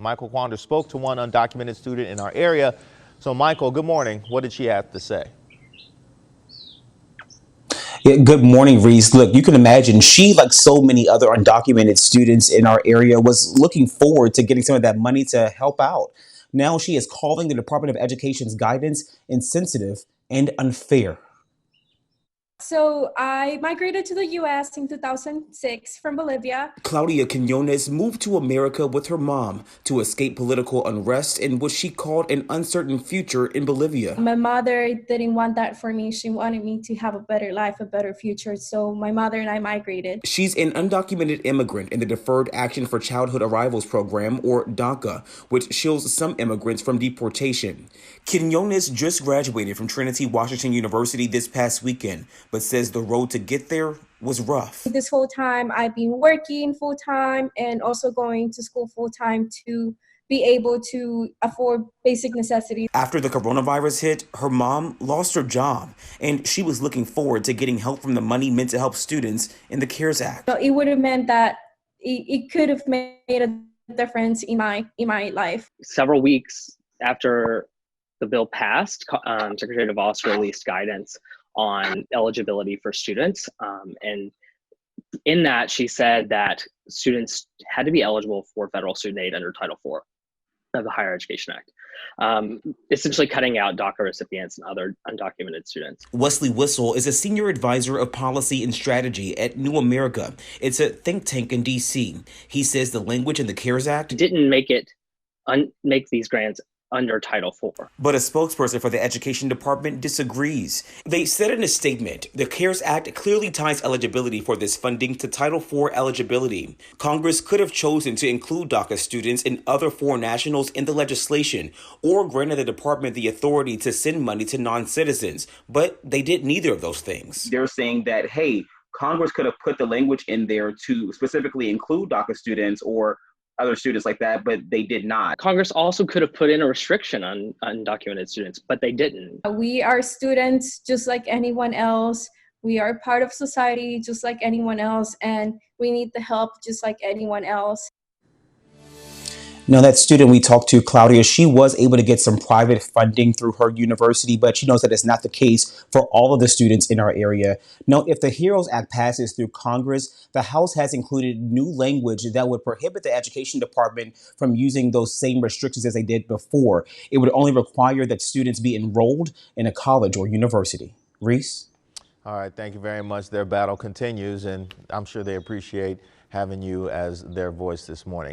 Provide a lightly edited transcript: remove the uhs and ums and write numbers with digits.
Michael Quander spoke to one undocumented student in our area. So, Michael, good morning. What did she have to say? Yeah, good morning, Reese. Look, you can imagine she, like so many other undocumented students in our area, was looking forward to getting some of that money to help out. Now she is calling the Department of Education's guidance insensitive and unfair. So I migrated to the U.S. in 2006 from Bolivia. Claudia Quinones moved to America with her mom to escape political unrest and what she called an uncertain future in Bolivia. My mother didn't want that for me. She wanted me to have a better life, a better future. So my mother and I migrated. She's an undocumented immigrant in the Deferred Action for Childhood Arrivals program, or DACA, which shields some immigrants from deportation. Quinones just graduated from Trinity Washington University this past weekend, but says the road to get there was rough. This whole time I've been working full time and also going to school full time to be able to afford basic necessities. After the coronavirus hit, her mom lost her job, and she was looking forward to getting help from the money meant to help students in the CARES Act. So it would have meant that it could have made a difference in my life. Several weeks after the bill passed, Secretary DeVos released guidance on eligibility for students. And in that, she said that students had to be eligible for federal student aid under Title IV of the Higher Education Act, essentially cutting out DACA recipients and other undocumented students. Wesley Whistle is a senior advisor of policy and strategy at New America. It's a think tank in D.C. He says the language in the CARES Act didn't make these grants under Title IV. But a spokesperson for the Education Department disagrees. They said in a statement, the CARES Act clearly ties eligibility for this funding to Title IV eligibility. Congress could have chosen to include DACA students and other foreign nationals in the legislation, or granted the department the authority to send money to non-citizens, but they did neither of those things. They're saying that, hey, Congress could have put the language in there to specifically include DACA students or other students like that, but they did not. Congress also could have put in a restriction on undocumented students, but they didn't. We are students just like anyone else. We are part of society just like anyone else, and we need the help just like anyone else. Now, that student we talked to, Claudia, she was able to get some private funding through her university, but she knows that it's not the case for all of the students in our area. Now, if the HEROES Act passes through Congress, the House has included new language that would prohibit the Education Department from using those same restrictions as they did before. It would only require that students be enrolled in a college or university. Reese? All right, thank you very much. Their battle continues, and I'm sure they appreciate having you as their voice this morning.